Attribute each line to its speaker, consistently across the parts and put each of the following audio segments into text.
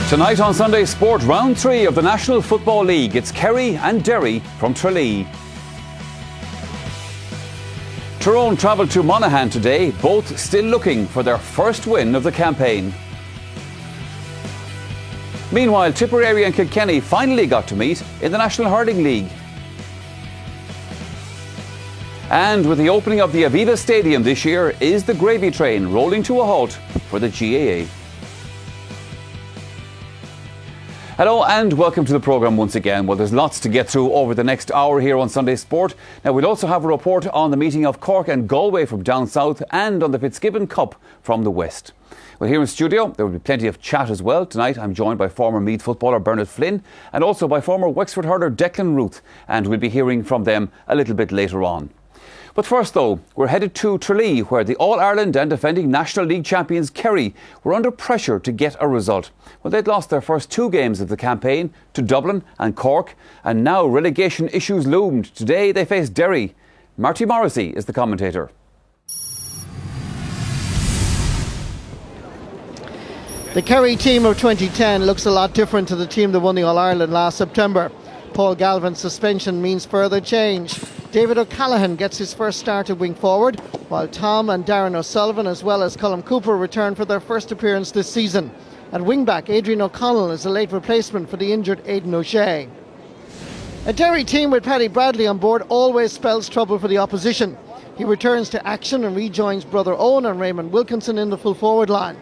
Speaker 1: Tonight on Sunday Sport, round 3 of the National Football League. It's Kerry and Derry from Tralee. Tyrone travelled to Monaghan today, both still looking for their first win of the campaign. Meanwhile, Tipperary and Kilkenny finally got to meet in the National Hurling League. And with the opening of the Aviva Stadium this year, is the gravy train rolling to a halt for the GAA. Hello and welcome to the programme once again. Well, there's lots to get through over the next hour here on Sunday Sport. Now, we'll also have a report on the meeting of Cork and Galway from down south and on the Fitzgibbon Cup from the west. Well, here in studio, there will be plenty of chat as well. Tonight, I'm joined by former Meath footballer Bernard Flynn and also by former Wexford hurler Declan Ruth, and we'll be hearing from them a little bit later on. But first though, we're headed to Tralee, where the All-Ireland and defending National League champions Kerry were under pressure to get a result. Well, they'd lost their first 2 games of the campaign to Dublin and Cork, and now relegation issues loomed. Today they face Derry. Marty Morrissey is the commentator.
Speaker 2: The Kerry team of 2010 looks a lot different to the team that won the All-Ireland last September. Paul Galvin's suspension means further change. David O'Callaghan gets his first start at wing forward, while Tom and Darren O'Sullivan as well as Colm Cooper return for their first appearance this season. At wing back, Adrian O'Connell is a late replacement for the injured Aidan O'Shea. A Derry team with Paddy Bradley on board always spells trouble for the opposition. He returns to action and rejoins brother Owen and Raymond Wilkinson in the full forward line.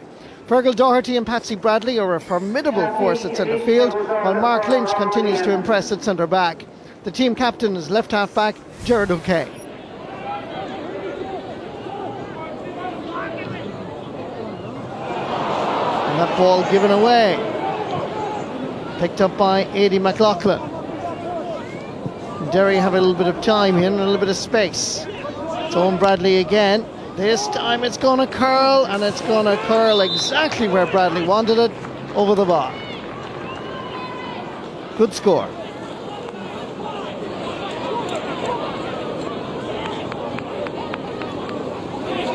Speaker 2: Fergal Doherty and Patsy Bradley are a formidable force at centre field, while Mark Lynch continues to impress at centre back. The team captain is left half back Gerard O'Kane. And that ball given away, picked up by Aidy McLaughlin. Derry have a little bit of time here and a little bit of space. It's Owen Bradley again. This time it's going to curl, and it's going to curl exactly where Bradley wanted it, over the bar. Good score.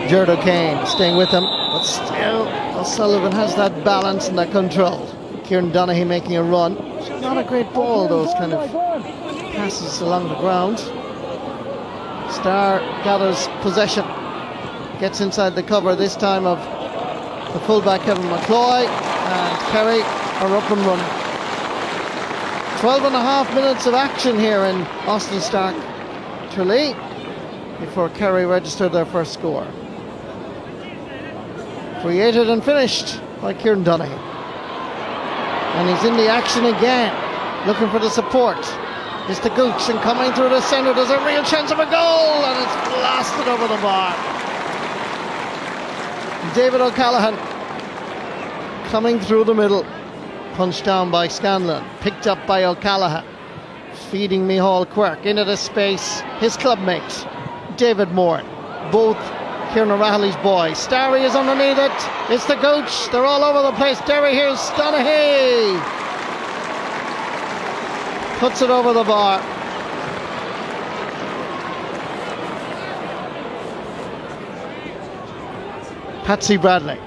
Speaker 2: Gerard O'Kane staying with him, but still O'Sullivan has that balance and that control. Kieran Donaghy making a run. Not a great ball, those kind of passes along the ground. Starr gathers possession. Gets inside the cover this time of the fullback Kevin McCloy, and Kerry are up and running. 12.5 minutes of action here in Austin Stark Tralee before Kerry registered their first score. Created and finished by Kieran Donaghy. And he's in the action again, looking for the support. It's the Gooch, and coming through the centre, there's a real chance of a goal, and it's blasted over the bar. David O'Callaghan coming through the middle, punched down by Scanlon, picked up by O'Callaghan, feeding Micheál Quirk into the space, his clubmate David Moore, both Kieran O'Mahony's boys. Starry is underneath it, it's the Gooch, they're all over the place. Derry, here's Donaghy, puts it over the bar. Patsy Bradley.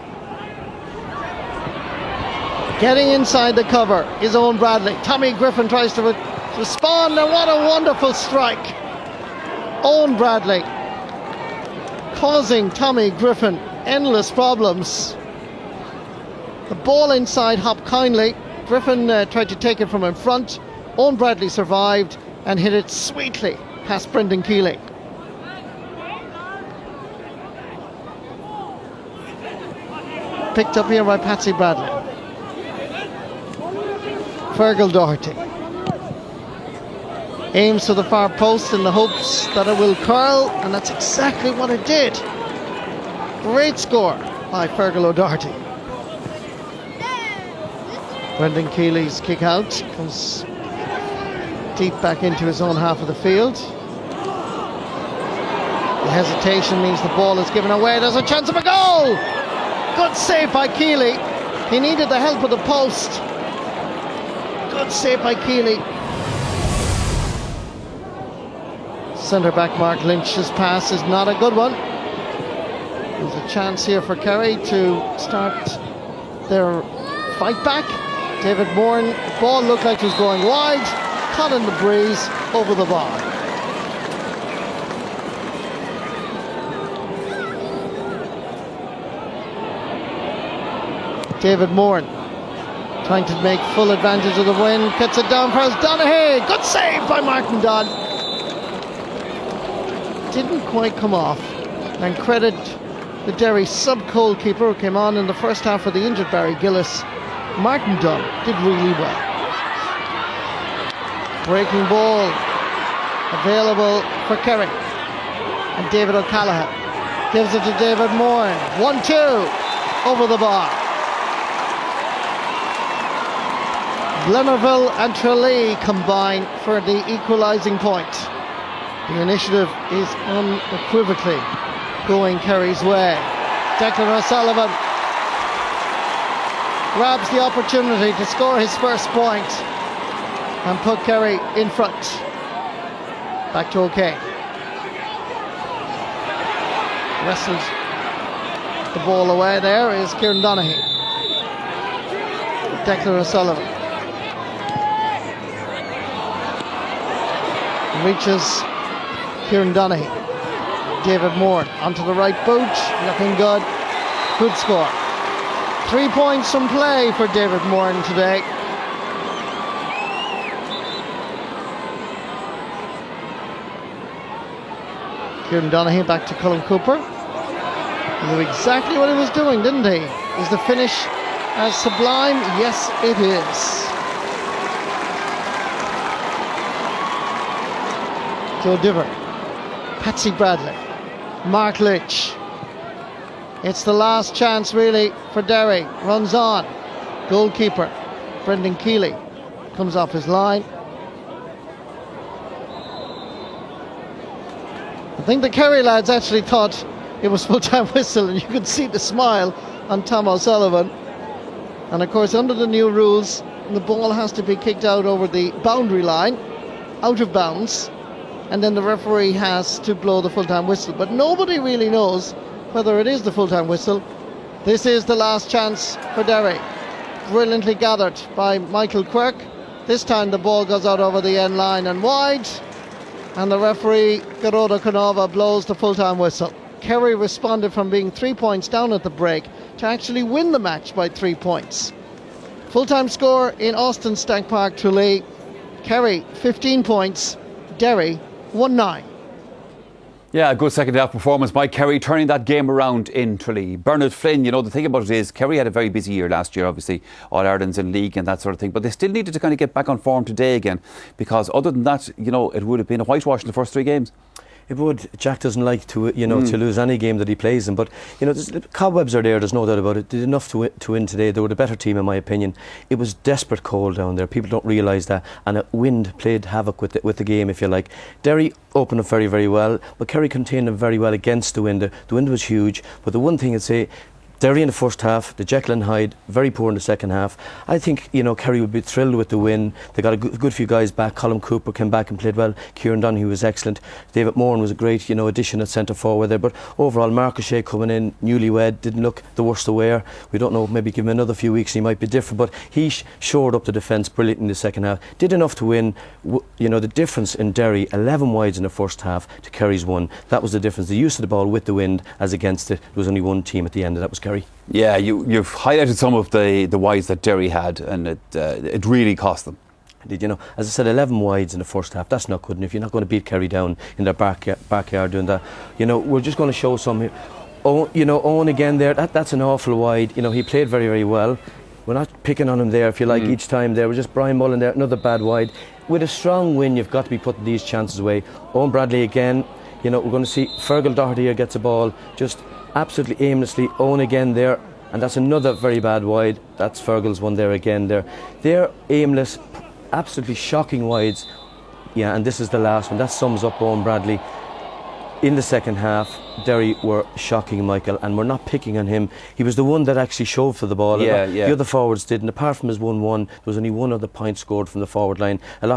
Speaker 2: Getting inside the cover is Owen Bradley. Tommy Griffin tries to respond, and what a wonderful strike. Owen Bradley causing Tommy Griffin endless problems. The ball inside hopped kindly. Griffin tried to take it from in front. Owen Bradley survived and hit it sweetly past Brendan Keeley. Picked up here by Patsy Bradley. Fergal Doherty aims to the far post in the hopes that it will curl, and that's exactly what it did. Great score by Fergal O'Doherty. Brendan Keeley's kick out comes deep back into his own half of the field. The hesitation means the ball is given away. There's a chance of a goal! Good save by Keeley. He needed the help of the post. Good save by Keeley. Centre back Mark Lynch's pass is not a good one. There's a chance here for Kerry to start their fight back. David Moran, the ball looked like it was going wide, caught in the breeze over the bar. David Moran trying to make full advantage of the wind, gets it down for Donaghy. Good save by Martin Dodd. Didn't quite come off. And credit the Derry sub-goalkeeper who came on in the first half for the injured Barry Gillis. Martin Dunn did really well. Breaking ball available for Kerry. And David O'Callaghan gives it to David Moran. 1-2 over the bar. Glenorville and Tralee combine for the equalising point. The initiative is unequivocally going Kerry's way. Declan O'Sullivan grabs the opportunity to score his first point and put Kerry in front. Back to O'Kane. Wrestled the ball away. There is Kieran Donaghy. Declan O'Sullivan reaches Kieran Donaghy. David Moore onto the right boot, looking good. Good score. 3 points from play for David Moore today. Kieran Donaghy back to Colin Cooper. He knew exactly what he was doing, didn't he? Is the finish as sublime? Yes, it is. Joe Diver, Patsy Bradley, Mark Litch. It's the last chance really for Derry. Runs on. Goalkeeper Brendan Keeley comes off his line. I think the Kerry lads actually thought it was full-time whistle, and you could see the smile on Tom O'Sullivan. And of course, under the new rules, the ball has to be kicked out over the boundary line, out of bounds, and then the referee has to blow the full-time whistle. But nobody really knows whether it is the full-time whistle. This is the last chance for Derry. Brilliantly gathered by Michael Quirk. This time the ball goes out over the end line and wide, and the referee, Garoda Canova, blows the full-time whistle. Kerry responded from being 3 points down at the break to actually win the match by 3 points. Full-time score in Austin Stank Park, Tralee. Kerry 15 points, Derry 1-9.
Speaker 1: Yeah, a good second half performance by Kerry, turning that game around in Tralee. Bernard Flynn, you know, the thing about it is Kerry had a very busy year last year, obviously, All-Irelands in league and that sort of thing, but they still needed to kind of get back on form today again, because other than that, you know, it would have been a whitewash in the first 3 games.
Speaker 3: It would. Jack doesn't like to, to lose any game that he plays in. But cobwebs are there. There's no doubt about it. They did enough to win today. They were the better team, in my opinion. It was desperate cold down there. People don't realise that, and a wind played havoc with the game, if you like. Derry opened up very, very well, but Kerry contained them very well against the wind. The wind was huge. But the one thing I'd say, Derry in the first half, the Jekyll and Hyde, very poor in the second half. I think, Kerry would be thrilled with the win. They got a good few guys back. Colin Cooper came back and played well. Kieran Donaghy was excellent. David Moran was a great, addition at centre forward there. But overall, Mark O'Shea coming in, newlywed, didn't look the worst aware. We don't know, maybe give him another few weeks, he might be different. But he shored up the defence brilliant in the second half. Did enough to win. The difference in Derry, 11 wides in the first half to Kerry's 1. That was the difference. The use of the ball with the wind as against it. There was only one team at the end, and that was Kerry.
Speaker 1: Yeah, you've highlighted some of the wides that Derry had, and it really cost them.
Speaker 3: As I said, 11 wides in the first half. That's not good enough. You're not going to beat Kerry down in their backyard doing that. We're just going to show some here. Owen again there. That's an awful wide. He played very, very well. We're not picking on him there, if you like, each time there. We're just Brian Mullen there, another bad wide. With a strong win, you've got to be putting these chances away. Owen Bradley again. We're going to see Fergal Doherty here gets a ball just absolutely aimlessly. Owen again there, and that's another very bad wide. That's Fergal's one there again there. They're aimless, absolutely shocking wides. Yeah, and this is the last one. That sums up Owen Bradley. In the second half, Derry were shocking, Michael, and we're not picking on him. He was the one that actually shoved for the ball.
Speaker 1: Yeah.
Speaker 3: The other forwards didn't. Apart from his 1-1, there was only one other point scored from the forward line. A lot